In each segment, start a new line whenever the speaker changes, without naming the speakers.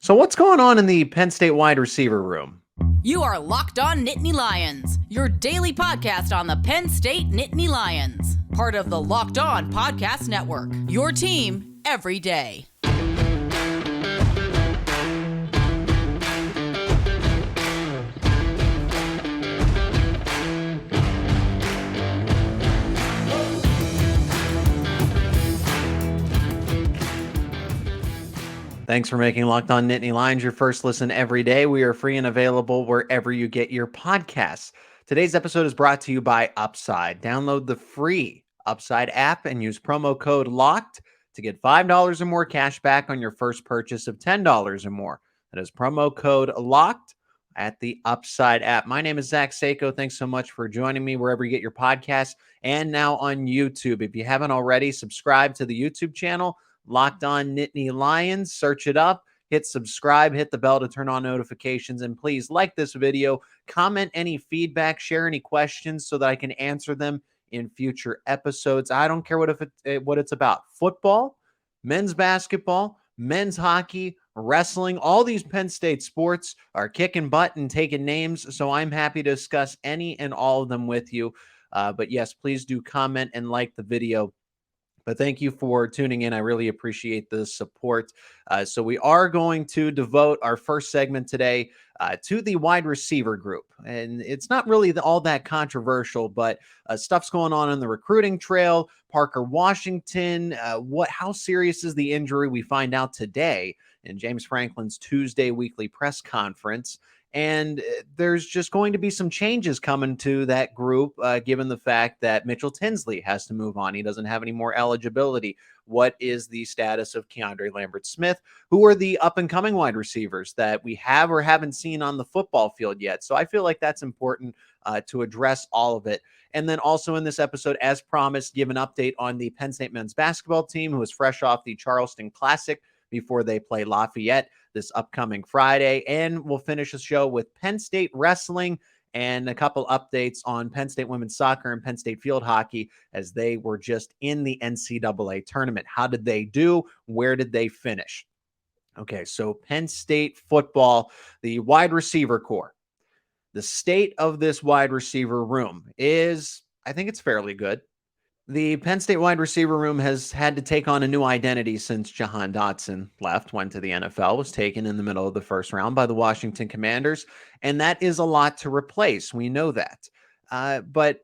So what's going on in the Penn State wide receiver room?
You are Locked On Nittany Lions, your daily podcast on the Penn State Nittany Lions. Part of the Locked On Podcast Network, your team every day.
Thanks for making Locked On Nittany Lions your first listen every day. We are free and available wherever you get your podcasts. Today's episode is brought to you by Upside. Download the free Upside app and use promo code LOCKED to get $5 or more cash back on your first purchase of $10 or more. That is promo code LOCKED at the Upside app. My name is Zach Seyko. Thanks so much for joining me wherever you get your podcasts and now on YouTube. If you haven't already, subscribe to the YouTube channel. Locked On Nittany Lions, search it up, hit subscribe, hit the bell to turn on notifications, and please like this video, comment any feedback, share any questions so that I can answer them in future episodes. I don't care what it's about. Football, men's basketball, men's hockey, wrestling, all these Penn State sports are kicking butt and taking names, so I'm happy to discuss any and all of them with you. But yes, please do comment and like the video. But thank you for tuning in. I really appreciate the support. So we are going to devote our first segment today to the wide receiver group. And it's not really all that controversial, but stuff's going on in the recruiting trail. Parker Washington, how serious is the injury? We find out today in James Franklin's Tuesday weekly press conference. And there's just going to be some changes coming to that group, given the fact that Mitchell Tinsley has to move on. He doesn't have any more eligibility. What is the status of Keandre Lambert-Smith? Who are the up-and-coming wide receivers that we have or haven't seen on the football field yet? So I feel like that's important to address all of it. And then also in this episode, as promised, give an update on the Penn State men's basketball team, who is fresh off the Charleston Classic before they play Lafayette this upcoming Friday. And we'll finish the show with Penn State wrestling and a couple updates on Penn State women's soccer and Penn State field hockey as they were just in the NCAA tournament. How did they do? Where did they finish? Okay, so Penn State football, the wide receiver core. The state of this wide receiver room is, I think it's fairly good. The Penn State wide receiver room has had to take on a new identity since Jahan Dotson went to the NFL, was taken in the middle of the first round by the Washington Commanders, and that is a lot to replace. We know that. But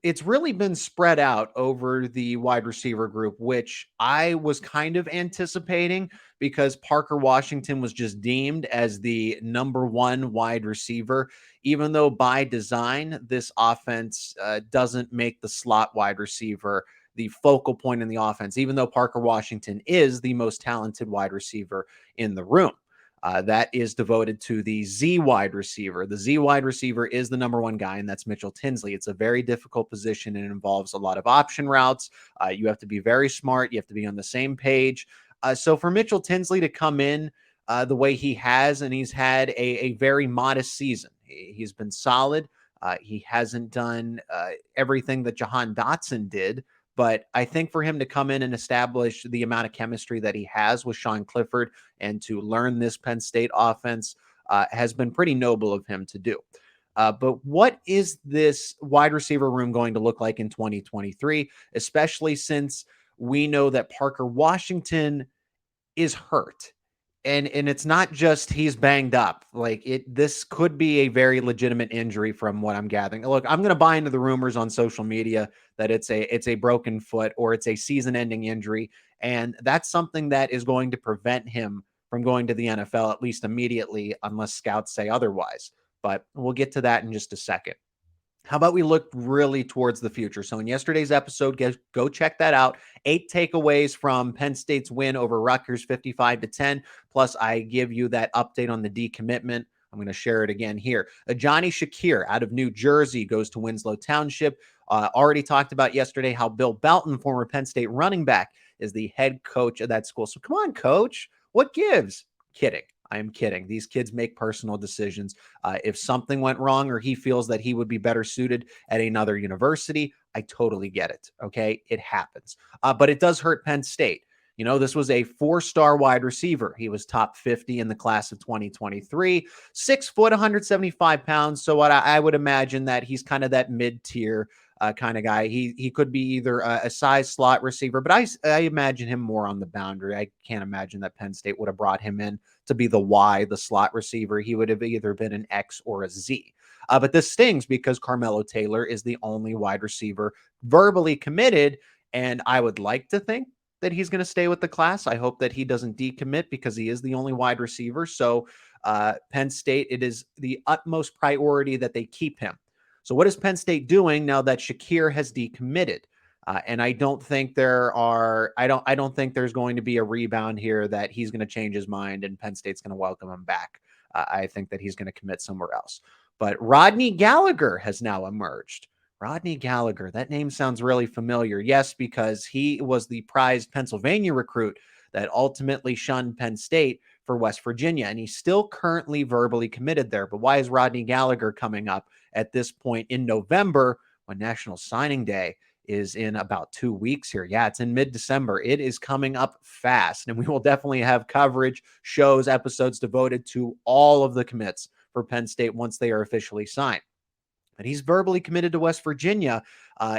it's really been spread out over the wide receiver group, which I was kind of anticipating because Parker Washington was just deemed as the number one wide receiver, even though by design, this offense doesn't make the slot wide receiver the focal point in the offense, even though Parker Washington is the most talented wide receiver in the room. That is devoted to the Z wide receiver. The Z wide receiver is the number one guy, and that's Mitchell Tinsley. It's a very difficult position and it involves a lot of option routes. You have to be very smart. You have to be on the same page. So for Mitchell Tinsley to come in the way he has, and he's had a very modest season. He's been solid. He hasn't done everything that Jahan Dotson did. But I think for him to come in and establish the amount of chemistry that he has with Sean Clifford and to learn this Penn State offense has been pretty noble of him to do. But what is this wide receiver room going to look like in 2023, especially since we know that Parker Washington is hurt? And it's not just he's banged up. This could be a very legitimate injury from what I'm gathering. Look, I'm going to buy into the rumors on social media that it's a broken foot or it's a season-ending injury, and that's something that is going to prevent him from going to the NFL, at least immediately, unless scouts say otherwise. But we'll get to that in just a second. How about we look really towards the future? So in yesterday's episode, go check that out. 8 takeaways from Penn State's win over Rutgers, 55-10. Plus, I give you that update on the decommitment. I'm going to share it again here. Ejani Shakir out of New Jersey goes to Winslow Township. Already talked about yesterday how Bill Belton, former Penn State running back, is the head coach of that school. So come on, coach. What gives? Kidding. I am kidding. These kids make personal decisions. If something went wrong or he feels that he would be better suited at another university, I totally get it. Okay. It happens. But it does hurt Penn State. You know, this was a 4-star wide receiver. He was top 50 in the class of 2023, 6 foot, 175 pounds. So what I would imagine that he's kind of that mid-tier kind of guy. He could be either a size slot receiver, but I imagine him more on the boundary. I can't imagine that Penn State would have brought him in to be the Y, the slot receiver. He would have either been an X or a Z. But this stings because Carmelo Taylor is the only wide receiver verbally committed, and I would like to think that he's going to stay with the class. I hope that he doesn't decommit because he is the only wide receiver. So Penn State, it is the utmost priority that they keep him. So what is Penn State doing now that Shakir has decommitted? And I don't think I don't think there's going to be a rebound here that he's going to change his mind and Penn State's going to welcome him back. I think that he's going to commit somewhere else. But Rodney Gallagher has now emerged. Rodney Gallagher, that name sounds really familiar. Yes, because he was the prized Pennsylvania recruit that ultimately shunned Penn State for West Virginia, and he's still currently verbally committed there. But why is Rodney Gallagher coming up at this point in November when National Signing Day is in about 2 weeks here? Yeah, it's in mid-December. It is coming up fast, and we will definitely have coverage, shows, episodes devoted to all of the commits for Penn State once they are officially signed. But he's verbally committed to West Virginia.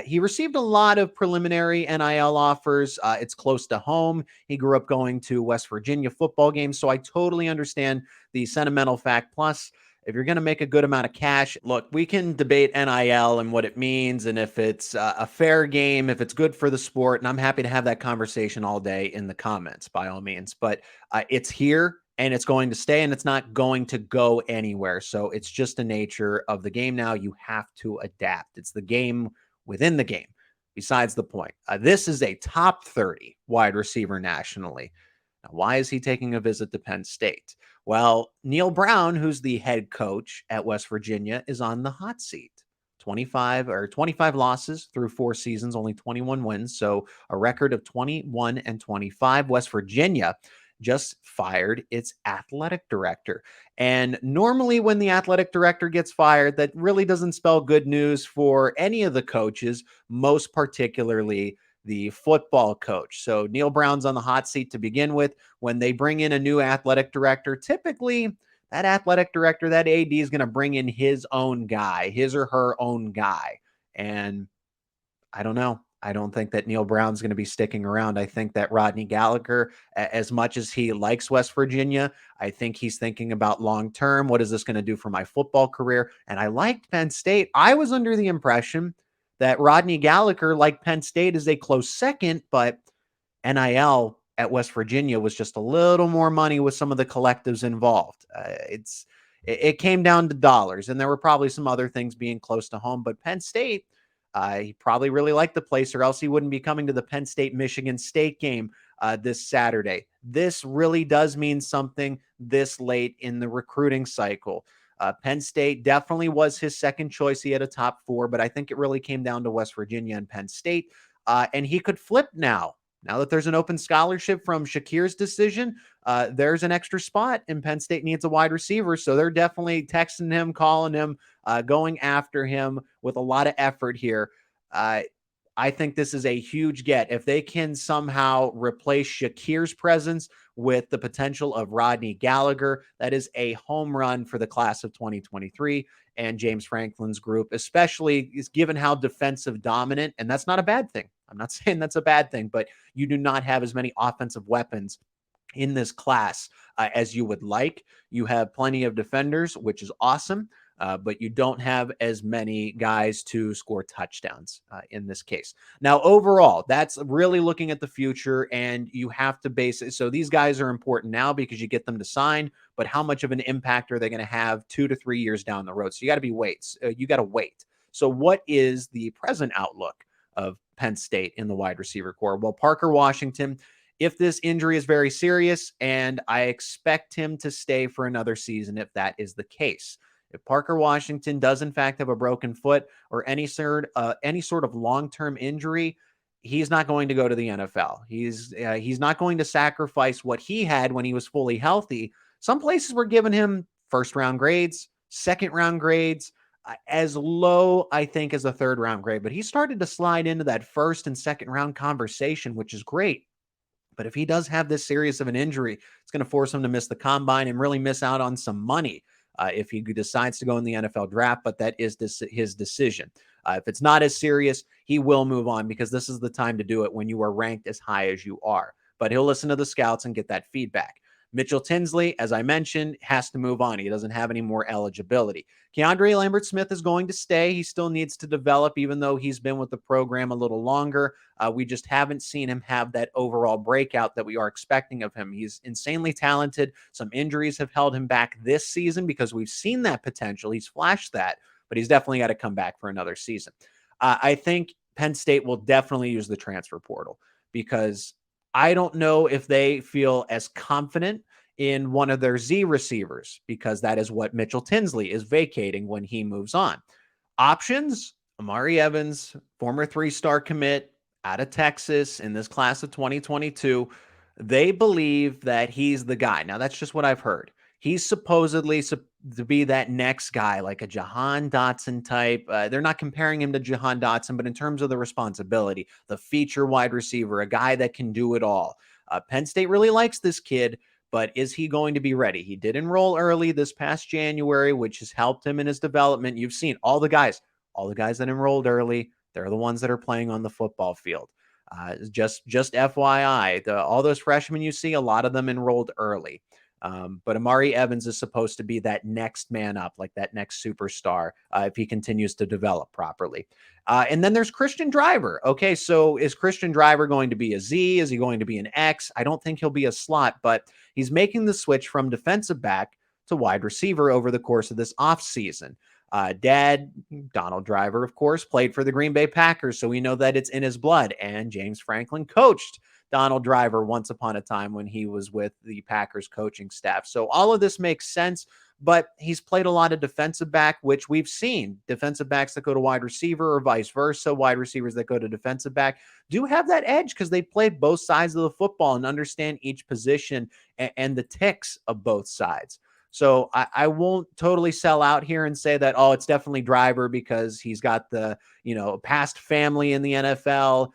He received a lot of preliminary NIL offers. It's close to home. He grew up going to West Virginia football games, so I totally understand the sentimental fact. Plus, if you're going to make a good amount of cash, look, we can debate NIL and what it means and if it's a fair game, if it's good for the sport, and I'm happy to have that conversation all day in the comments, by all means. But it's here. And it's going to stay, and it's not going to go anywhere. So it's just the nature of the game now. You have to adapt. It's the game within the game. Besides the point, this is a top 30 wide receiver nationally. Now, why is he taking a visit to Penn State? Well, Neil Brown, who's the head coach at West Virginia, is on the hot seat. 25 losses through 4 seasons, only 21 wins. So a record of 21-25. West Virginia just fired its athletic director. And normally when the athletic director gets fired, that really doesn't spell good news for any of the coaches, most particularly the football coach. So Neil Brown's on the hot seat to begin with. When they bring in a new athletic director, typically that athletic director, that AD is going to bring in his own guy, his or her own guy. And I don't know. I don't think that Neil Brown's going to be sticking around. I think that Rodney Gallagher, as much as he likes West Virginia, I think he's thinking about long-term. What is this going to do for my football career? And I liked Penn State. I was under the impression that Rodney Gallagher, like Penn State, is a close second, but NIL at West Virginia was just a little more money with some of the collectives involved. It came down to dollars, and there were probably some other things being close to home, but Penn State, he probably really liked the place, or else he wouldn't be coming to the Penn State-Michigan State game this Saturday. This really does mean something this late in the recruiting cycle. Penn State definitely was his second choice. He had a top 4, but I think it really came down to West Virginia and Penn State. And he could flip now. Now that there's an open scholarship from Shakir's decision, there's an extra spot, and Penn State needs a wide receiver. So they're definitely texting him, calling him, going after him with a lot of effort here. I think this is a huge get. If they can somehow replace Shakir's presence with the potential of Rodney Gallagher, that is a home run for the class of 2023 and James Franklin's group, especially given how defensive dominant, and that's not a bad thing. I'm not saying that's a bad thing, but you do not have as many offensive weapons in this class as you would like. You have plenty of defenders, which is awesome. But you don't have as many guys to score touchdowns in this case. Now, overall, that's really looking at the future, and you have to base it. So these guys are important now because you get them to sign, but how much of an impact are they going to have 2 to 3 years down the road? So you got to be you got to wait. So what is the present outlook of Penn State in the wide receiver core? Well, Parker Washington, if this injury is very serious, and I expect him to stay for another season if that is the case. If Parker Washington does in fact have a broken foot or any sort of long-term injury, he's not going to go to the NFL. He's not going to sacrifice what he had when he was fully healthy. Some places were giving him first-round grades, second-round grades, as low, I think, as a third-round grade. But he started to slide into that first and second-round conversation, which is great. But if he does have this serious of an injury, it's going to force him to miss the combine and really miss out on some money if he decides to go in the NFL draft. But that is his decision. If it's not as serious, he will move on because this is the time to do it when you are ranked as high as you are. But he'll listen to the scouts and get that feedback. Mitchell Tinsley, as I mentioned, has to move on. He doesn't have any more eligibility. Keandre Lambert-Smith is going to stay. He still needs to develop, even though he's been with the program a little longer. We just haven't seen him have that overall breakout that we are expecting of him. He's insanely talented. Some injuries have held him back this season because we've seen that potential. He's flashed that, but he's definitely got to come back for another season. I think Penn State will definitely use the transfer portal because I don't know if they feel as confident in one of their Z receivers because that is what Mitchell Tinsley is vacating when he moves on. Options, Omari Evans, former 3-star commit out of Texas in this class of 2022. They believe that he's the guy. Now, that's just what I've heard. He's supposedly to be that next guy, like a Jahan Dotson type. They're not comparing him to Jahan Dotson, but in terms of the responsibility, the feature wide receiver, a guy that can do it all. Penn State really likes this kid, but is he going to be ready? He did enroll early this past January, which has helped him in his development. You've seen all the guys that enrolled early. They're the ones that are playing on the football field. Just FYI, all those freshmen you see, a lot of them enrolled early. But Omari Evans is supposed to be that next man up, like that next superstar, if he continues to develop properly. And then there's Christian Driver. Okay, so is Christian Driver going to be a Z? Is he going to be an X? I don't think he'll be a slot, but he's making the switch from defensive back to wide receiver over the course of this offseason. Dad, Donald Driver, of course, played for the Green Bay Packers, so we know that it's in his blood. And James Franklin coached Donald Driver once upon a time when he was with the Packers coaching staff. So all of this makes sense, but he's played a lot of defensive back, which we've seen. Defensive backs that go to wide receiver or vice versa, wide receivers that go to defensive back do have that edge because they played both sides of the football and understand each position and the ticks of both sides. So I won't totally sell out here and say that, oh, it's definitely Driver because he's got the, past family in the NFL.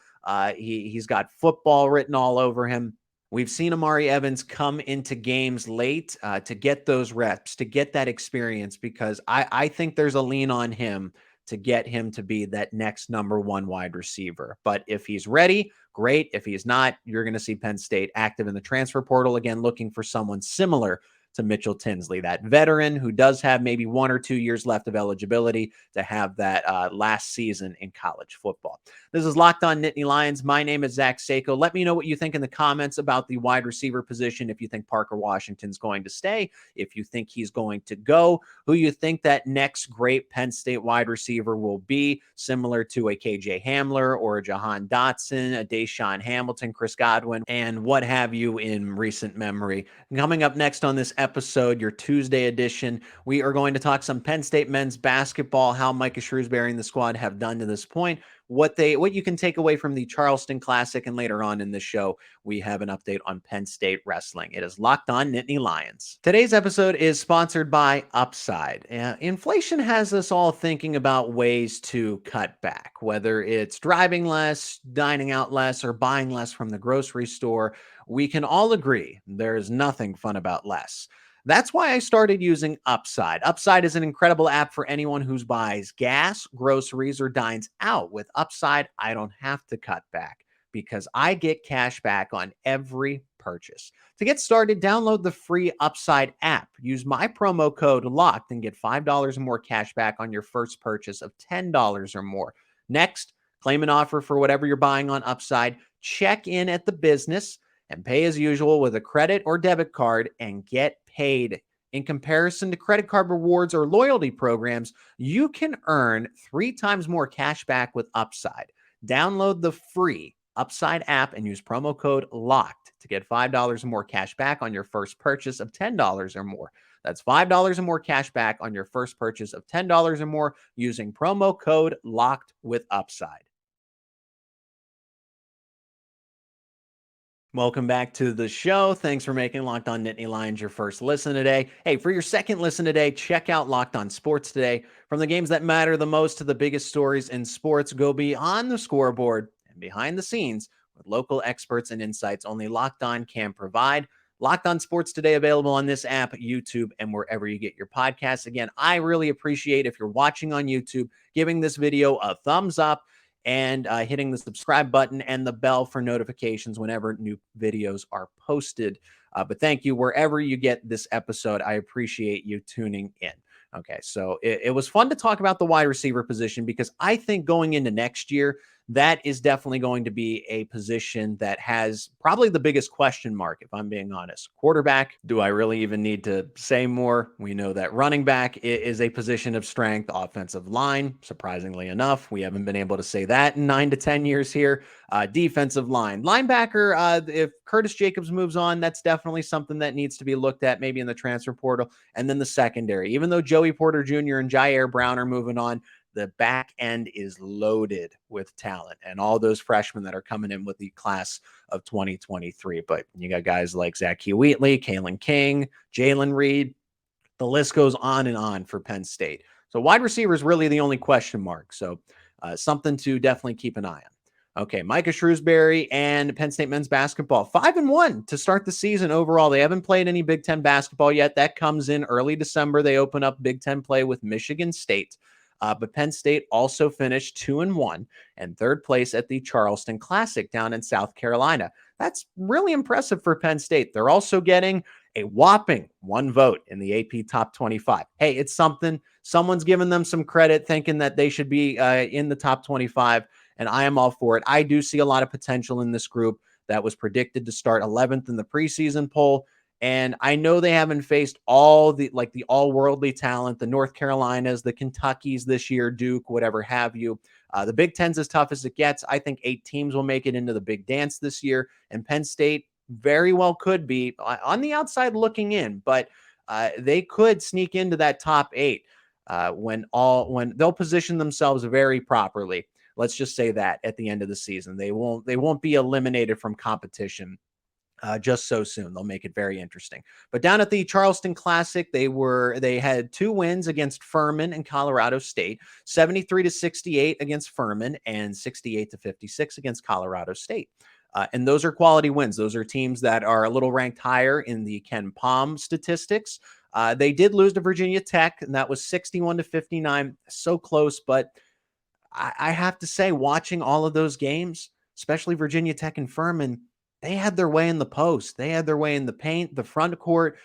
He's got football written all over him. We've seen Omari Evans come into games late to get those reps, to get that experience, because I think there's a lean on him to get him to be that next number one wide receiver. But if he's ready, great. If he's not, you're going to see Penn State active in the transfer portal again, looking for someone similar to Mitchell Tinsley, that veteran who does have maybe 1 or 2 years left of eligibility to have that last season in college football. This is Locked On Nittany Lions. My name is Zach Seyko. Let me know what you think in the comments about the wide receiver position. If you think Parker Washington's going to stay, if you think he's going to go, who you think that next great Penn State wide receiver will be, similar to a KJ Hamler or a Jahan Dotson, a Deshaun Hamilton, Chris Godwin, and what have you in recent memory. Coming up next on this episode, your Tuesday edition, we are going to talk some Penn State men's basketball, how Micah Shrewsberry and the squad have done to this point, what you can take away from the Charleston Classic, and later on in the show, we have an update on Penn State wrestling. It is Locked On Nittany Lions. Today's episode is sponsored by Upside. Inflation has us all thinking about ways to cut back, whether it's driving less, dining out less, or buying less from the grocery store. We can all agree there is nothing fun about less. That's why I started using Upside. Upside is an incredible app for anyone who buys gas, groceries, or dines out. With Upside, I don't have to cut back because I get cash back on every purchase. To get started, download the free Upside app. Use my promo code LOCKED and get $5 or more cash back on your first purchase of $10 or more. Next, claim an offer for whatever you're buying on Upside. Check in at the business and pay as usual with a credit or debit card and get paid. In comparison to credit card rewards or loyalty programs, you can earn 3 times more cash back with Upside. Download the free Upside app and use promo code LOCKED to get $5 or more cash back on your first purchase of $10 or more. That's $5 or more cash back on your first purchase of $10 or more using promo code LOCKED with Upside. Welcome back to the show. Thanks for making Locked On Nittany Lions your first listen today. Hey, for your second listen today, check out Locked On Sports Today. From the games that matter the most to the biggest stories in sports, go beyond the scoreboard and behind the scenes with local experts and insights only Locked On can provide. Locked On Sports Today, available on this app, YouTube, and wherever you get your podcasts. Again, I really appreciate if you're watching on YouTube, giving this video a thumbs up and hitting the subscribe button and the bell for notifications whenever new videos are posted. But thank you wherever you get this episode. I appreciate you tuning in. Okay, so it was fun to talk about the wide receiver position because I think going into next year, that is definitely going to be a position that has probably the biggest question mark, if I'm being honest. Quarterback, do I really even need to say more? We know that running back is a position of strength. Offensive line, surprisingly enough, we haven't been able to say that in 9 to 10 years here. Defensive line. Linebacker, if Curtis Jacobs moves on, that's definitely something that needs to be looked at maybe in the transfer portal. And then the secondary. Even though Joey Porter Jr. and Jair Brown are moving on, the back end is loaded with talent and all those freshmen that are coming in with the class of 2023. But you got guys like Zach Seyko, Kalen King, Jalen Reed. The list goes on and on for Penn State. So wide receiver is really the only question mark. So something to definitely keep an eye on. Okay, Micah Shrewsberry and Penn State men's basketball, 5-1 to start the season overall. They haven't played any Big Ten basketball yet. That comes in early December. They open up Big Ten play with Michigan State. But Penn State also finished 2-1 and third place at the Charleston Classic down in South Carolina. That's really impressive for Penn State. They're also getting a whopping 1 vote in the AP Top 25. Hey, it's something. Someone's giving them some credit, thinking that they should be in the top 25, and I am all for it. I do see a lot of potential in this group that was predicted to start 11th in the preseason poll. And I know they haven't faced all the all-worldly talent, the North Carolinas, the Kentuckys this year, Duke, whatever have you. The Big Ten's as tough as it gets. I think 8 teams will make it into the Big Dance this year, and Penn State very well could be on the outside looking in, but they could sneak into that top 8 when they'll position themselves very properly. Let's just say that at the end of the season, they won't be eliminated from competition just so soon. They'll make it very interesting. But down at the Charleston Classic, they had 2 wins against Furman and Colorado State, 73-68 against Furman and 68-56 against Colorado State. And those are quality wins. Those are teams that are a little ranked higher in the Ken Pom statistics. They did lose to Virginia Tech, and that was 61-59. So close, but I have to say, watching all of those games, especially Virginia Tech and Furman, they had their way in the post. They had their way in the paint, the front court,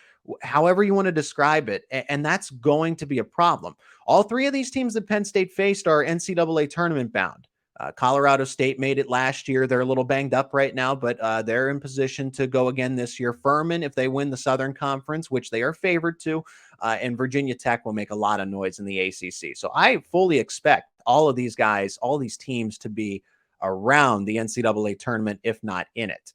however you want to describe it. And that's going to be a problem. All 3 of these teams that Penn State faced are NCAA tournament bound. Colorado State made it last year. They're a little banged up right now, but they're in position to go again this year. Furman, if they win the Southern Conference, which they are favored to, and Virginia Tech will make a lot of noise in the ACC. So I fully expect all of these guys, all these teams to be around the NCAA tournament, if not in it.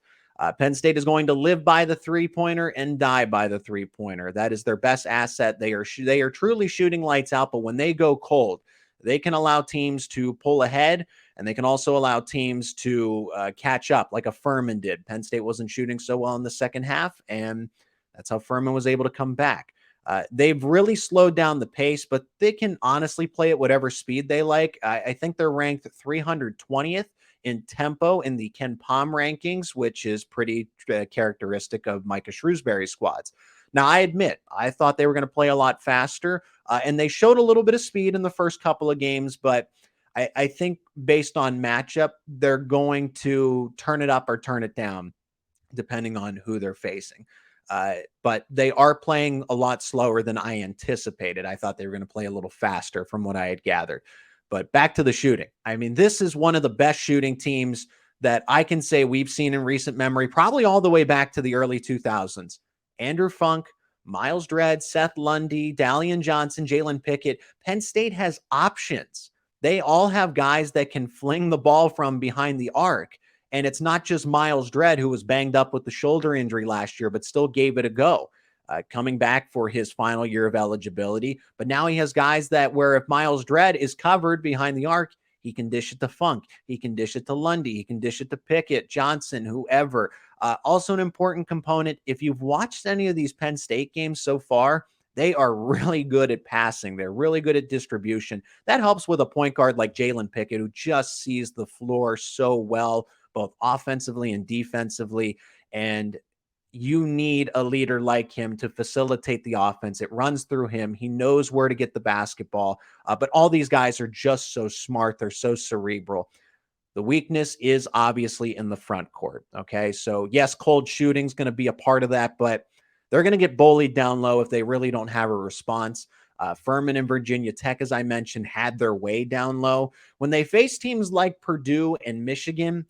Penn State is going to live by the three-pointer and die by the three-pointer. That is their best asset. They are truly shooting lights out, but when they go cold, they can allow teams to pull ahead, and they can also allow teams to catch up like a Furman did. Penn State wasn't shooting so well in the second half, and that's how Furman was able to come back. They've really slowed down the pace, but they can honestly play at whatever speed they like. I think they're ranked 320th in tempo in the Ken Pom rankings, which is pretty characteristic of Micah Shrewsberry's squads. Now, I admit, I thought they were going to play a lot faster, and they showed a little bit of speed in the first couple of games, but I think based on matchup, they're going to turn it up or turn it down, depending on who they're facing. But they are playing a lot slower than I anticipated. I thought they were going to play a little faster from what I had gathered. But back to the shooting. I mean, this is one of the best shooting teams that I can say we've seen in recent memory, probably all the way back to the early 2000s. Andrew Funk, Miles Dredd, Seth Lundy, Dalian Johnson, Jalen Pickett. Penn State has options. They all have guys that can fling the ball from behind the arc. And it's not just Miles Dredd, who was banged up with the shoulder injury last year, but still gave it a go. Coming back for his final year of eligibility. But now he has guys that where if Miles Dredd is covered behind the arc, he can dish it to Funk. He can dish it to Lundy. He can dish it to Pickett, Johnson, whoever. Also an important component, if you've watched any of these Penn State games so far, they are really good at passing. They're really good at distribution. That helps with a point guard like Jalen Pickett, who just sees the floor so well, both offensively and defensively. And you need a leader like him to facilitate the offense. It runs through him. He knows where to get the basketball. But all these guys are just so smart. They're so cerebral. The weakness is obviously in the front court. Okay. So, yes, cold shooting is going to be a part of that, but they're going to get bullied down low if they really don't have a response. Furman and Virginia Tech, as I mentioned, had their way down low. When they face teams like Purdue and Michigan,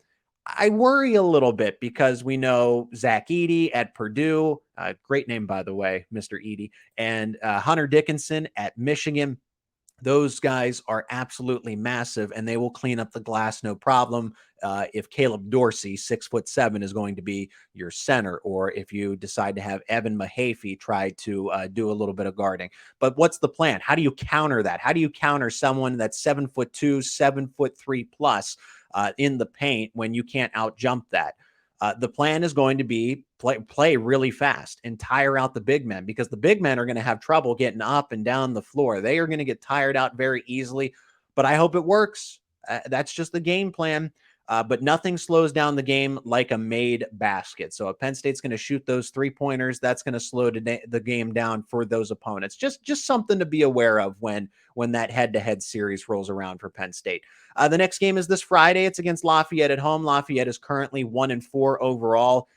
I worry a little bit because we know Zach Edey at Purdue, great name, by the way, Mr. Edey, and Hunter Dickinson at Michigan. Those guys are absolutely massive, and they will clean up the glass no problem. If Caleb Dorsey, 6'7", is going to be your center, or if you decide to have Evan Mahaffey try to do a little bit of guarding. But what's the plan? How do you counter that? How do you counter someone that's 7'2", 7'3" plus in the paint when you can't out jump that? The plan is going to be play really fast and tire out the big men, because the big men are going to have trouble getting up and down the floor. They are going to get tired out very easily, but I hope it works. That's just the game plan. But nothing slows down the game like a made basket. So if Penn State's going to shoot those 3-pointers, that's going to slow the game down for those opponents. Just something to be aware of when that head-to-head series rolls around for Penn State. The next game is this Friday. It's against Lafayette at home. Lafayette is currently 1-4 overall.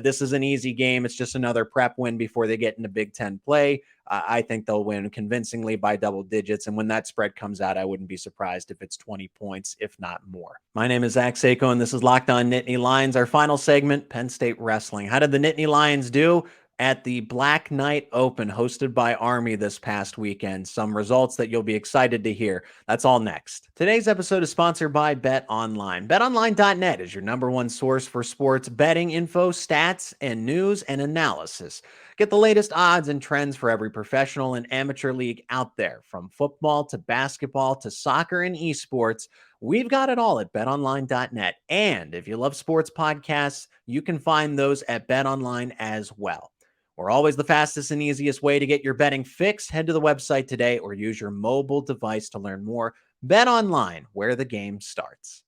This is an easy game. It's just another prep win before they get into Big Ten play. I think they'll win convincingly by double digits. And when that spread comes out, I wouldn't be surprised if it's 20 points, if not more. My name is Zach Seyko, and this is Locked On Nittany Lions. Our final segment, Penn State Wrestling. How did the Nittany Lions do at the Black Knight Open hosted by Army this past weekend? Some results that you'll be excited to hear. That's all next. Today's episode is sponsored by Bet Online. BetOnline.net is your number one source for sports betting info, stats, and news and analysis. Get the latest odds and trends for every professional and amateur league out there. From football to basketball to soccer and esports, we've got it all at betonline.net. And if you love sports podcasts, you can find those at BetOnline as well. We're always the fastest and easiest way to get your betting fix. Head to the website today or use your mobile device to learn more. BetOnline, where the game starts.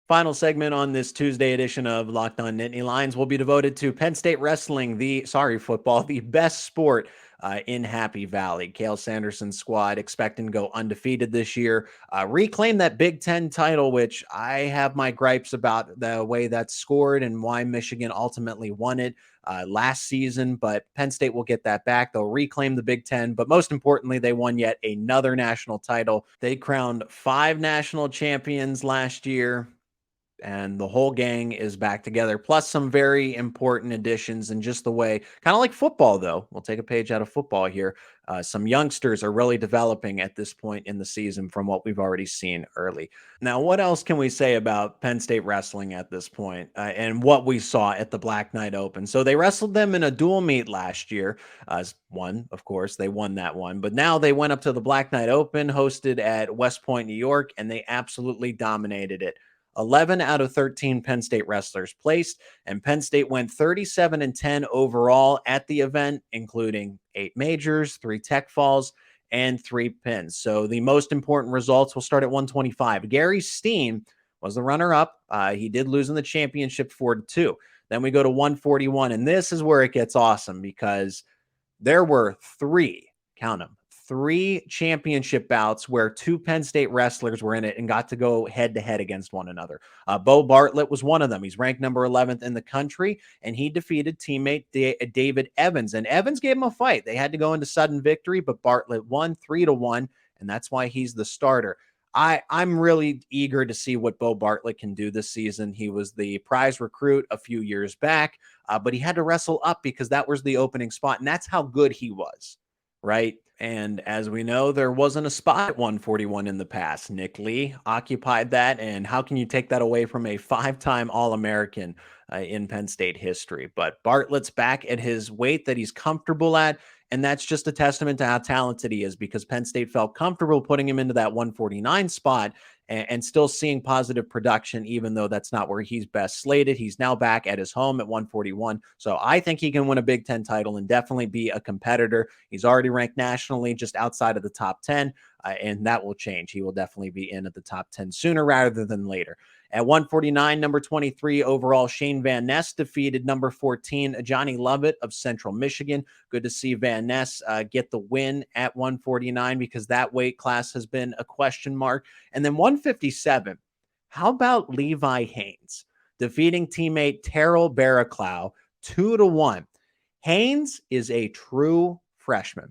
Final segment on this Tuesday edition of Locked On Nittany Lions will be devoted to Penn State Wrestling, football, the best sport in Happy Valley. Cale Sanderson's squad expecting to go undefeated this year, reclaim that Big Ten title, which I have my gripes about the way that's scored and why Michigan ultimately won it last season, but Penn State will get that back. They'll reclaim the Big Ten, but most importantly, they won yet another national title. They crowned 5 national champions last year, and the whole gang is back together, plus some very important additions. And just the way, kind of like football, though, we'll take a page out of football here. Some youngsters are really developing at this point in the season from what we've already seen early. Now, what else can we say about Penn State wrestling at this point and what we saw at the Black Knight Open? So they wrestled them in a dual meet last year. Of course, they won that one. But now they went up to the Black Knight Open hosted at West Point, New York, and they absolutely dominated it. 11 out of 13 Penn State wrestlers placed, and Penn State went 37-10 overall at the event, including 8 majors, 3 tech falls, and 3 pins. So the most important results will start at 125. Gary Steen was the runner-up. He did lose in the championship 4-2. Then we go to 141, and this is where it gets awesome because there were 3, count them, 3 championship bouts where 2 Penn State wrestlers were in it and got to go head-to-head against one another. Bo Bartlett was one of them. He's ranked number 11th in the country, and he defeated teammate David Evans. And Evans gave him a fight. They had to go into sudden victory, but Bartlett won 3-1, and that's why he's the starter. I'm really eager to see what Bo Bartlett can do this season. He was the prize recruit a few years back, but he had to wrestle up because that was the opening spot, and that's how good he was, right? And as we know, there wasn't a spot at 141 in the past. Nick Lee occupied that, and how can you take that away from a 5-time All-American in Penn State history? But Bartlett's back at his weight that he's comfortable at, and that's just a testament to how talented he is because Penn State felt comfortable putting him into that 149 spot and still seeing positive production, even though that's not where he's best slated. He's now back at his home at 141. So I think he can win a Big Ten title and definitely be a competitor. He's already ranked nationally just outside of the top 10. and that will change. He will definitely be in at the top 10 sooner rather than later. At 149, number 23 overall, Shane Van Ness defeated number 14, Ejani Lovett of Central Michigan. Good to see Van Ness get the win at 149 because that weight class has been a question mark. And then 157, how about Levi Haynes defeating teammate Terrell Barraclough 2-1? Haynes is a true freshman.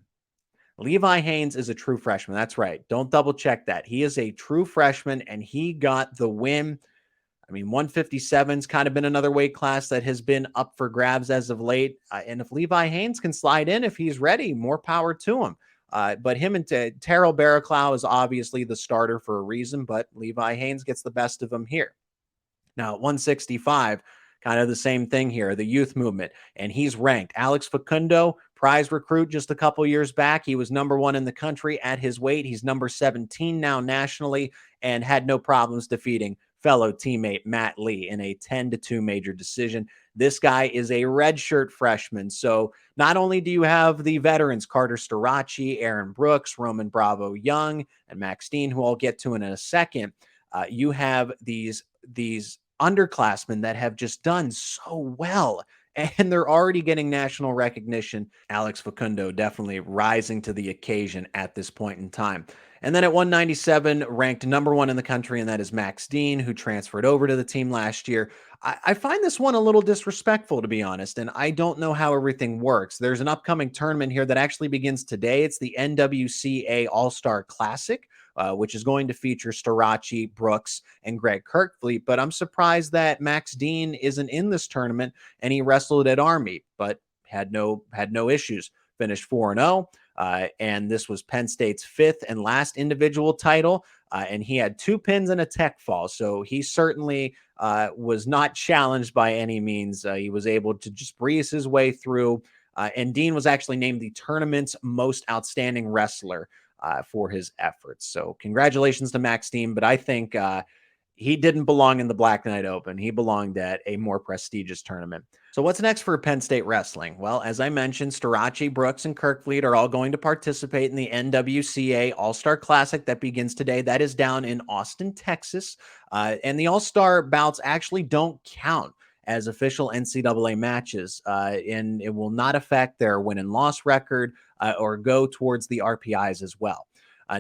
Levi Haynes is a true freshman. That's right. Don't double check that. He is a true freshman, and he got the win. I mean, 157's kind of been another weight class that has been up for grabs as of late. And if Levi Haynes can slide in, if he's ready, more power to him. But him and Terrell Barraclough is obviously the starter for a reason, but Levi Haynes gets the best of him here. Now, at 165, kind of the same thing here, the youth movement, and he's ranked. Alex Facundo, prize recruit just a couple years back. He was number 1 in the country at his weight. He's number 17 now nationally and had no problems defeating fellow teammate Matt Lee in a 10-2 major decision. This guy is a redshirt freshman. So not only do you have the veterans, Carter Starocci, Aaron Brooks, Roman Bravo Young, and Max Dean, who I'll get to in a second, you have these underclassmen that have just done so well, and they're already getting national recognition. Alex Facundo definitely rising to the occasion at this point in time. And then at 197, ranked number 1 in the country, and that is Max Dean, who transferred over to the team last year. I find this one a little disrespectful, to be honest, and I don't know how everything works. There's an upcoming tournament here that actually begins today. It's the NWCA All-Star Classic, which is going to feature Starocci, Brooks, and Greg Kerkvliet. But I'm surprised that Max Dean isn't in this tournament, and he wrestled at Army, but had no issues. Finished 4-0. And this was Penn State's 5th and last individual title. And he had 2 pins and a tech fall. So he certainly was not challenged by any means. He was able to just breeze his way through. And Dean was actually named the tournament's most outstanding wrestler for his efforts. So congratulations to Max Dean. But I think he didn't belong in the Black Knight Open. He belonged at a more prestigious tournament. So what's next for Penn State wrestling? Well, as I mentioned, Starocci, Brooks, and Kerkvliet are all going to participate in the NWCA All-Star Classic that begins today. That is down in Austin, Texas. And the All-Star bouts actually don't count as official NCAA matches, and it will not affect their win and loss record or go towards the RPIs as well.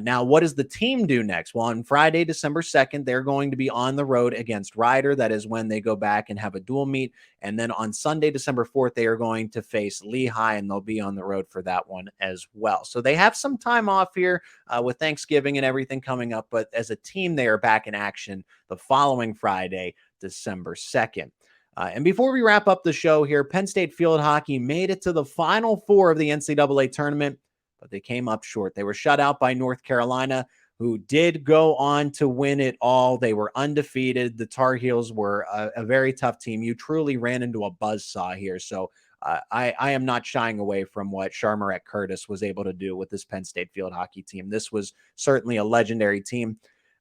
Now, what does the team do next? Well, on Friday, December 2nd, they're going to be on the road against Ryder. That is when they go back and have a dual meet. And then on Sunday, December 4th, they are going to face Lehigh, and they'll be on the road for that one as well. So they have some time off here with Thanksgiving and everything coming up. But as a team, they are back in action the following Friday, December 2nd. And before we wrap up the show here, Penn State field hockey made it to the Final Four of the NCAA tournament, but they came up short. They were shut out by North Carolina, who did go on to win it all. They were undefeated. The Tar Heels were a very tough team. You truly ran into a buzzsaw here. So I am not shying away from what Sharmarette Curtis was able to do with this Penn State field hockey team. This was certainly a legendary team.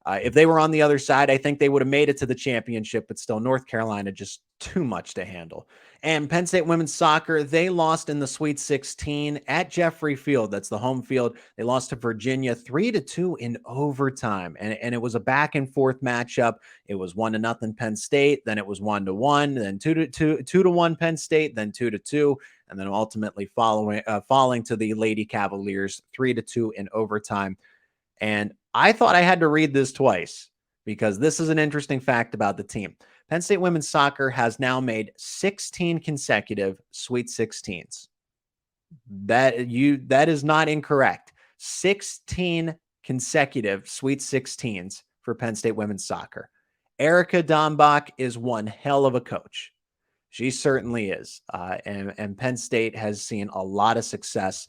If they were on the other side, I think they would have made it to the championship, but still North Carolina just too much to handle. And Penn State women's soccer, they lost in the Sweet 16 at Jeffrey Field. That's the home field. They lost to Virginia 3-2 in overtime. And it was a back and forth matchup. It was 1-0 Penn State. Then it was 1-1, then 2-1 Penn State, then 2-2. And then ultimately falling to the Lady Cavaliers 3-2 in overtime. And I thought I had to read this twice because this is an interesting fact about the team. Penn State women's soccer has now made 16 consecutive Sweet 16s. That is not incorrect. 16 consecutive Sweet 16s for Penn State women's soccer. Erica Dombach is one hell of a coach. She certainly is. And Penn State has seen a lot of success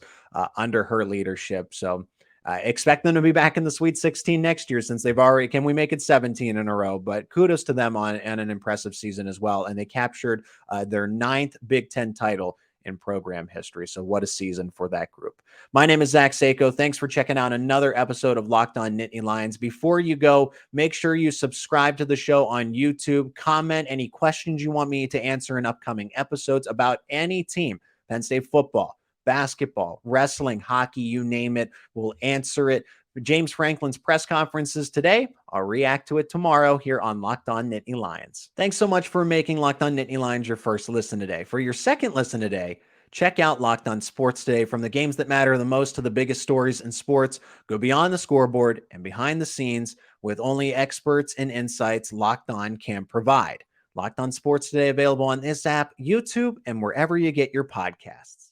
under her leadership. So expect them to be back in the Sweet 16 next year since they've already, can we make it 17 in a row? But kudos to them on an impressive season as well. And they captured their 9th Big Ten title in program history. So what a season for that group. My name is Zach Seyko. Thanks for checking out another episode of Locked On Nittany Lions. Before you go, make sure you subscribe to the show on YouTube. Comment any questions you want me to answer in upcoming episodes about any team, Penn State football, basketball, wrestling, hockey, you name it, we'll answer it. James Franklin's press conferences today. I'll react to it tomorrow here on Locked On Nittany Lions. Thanks so much for making Locked On Nittany Lions your first listen today. For your second listen today, check out Locked On Sports Today. From the games that matter the most to the biggest stories in sports, go beyond the scoreboard and behind the scenes with only experts and insights Locked On can provide. Locked On Sports Today available on this app, YouTube, and wherever you get your podcasts.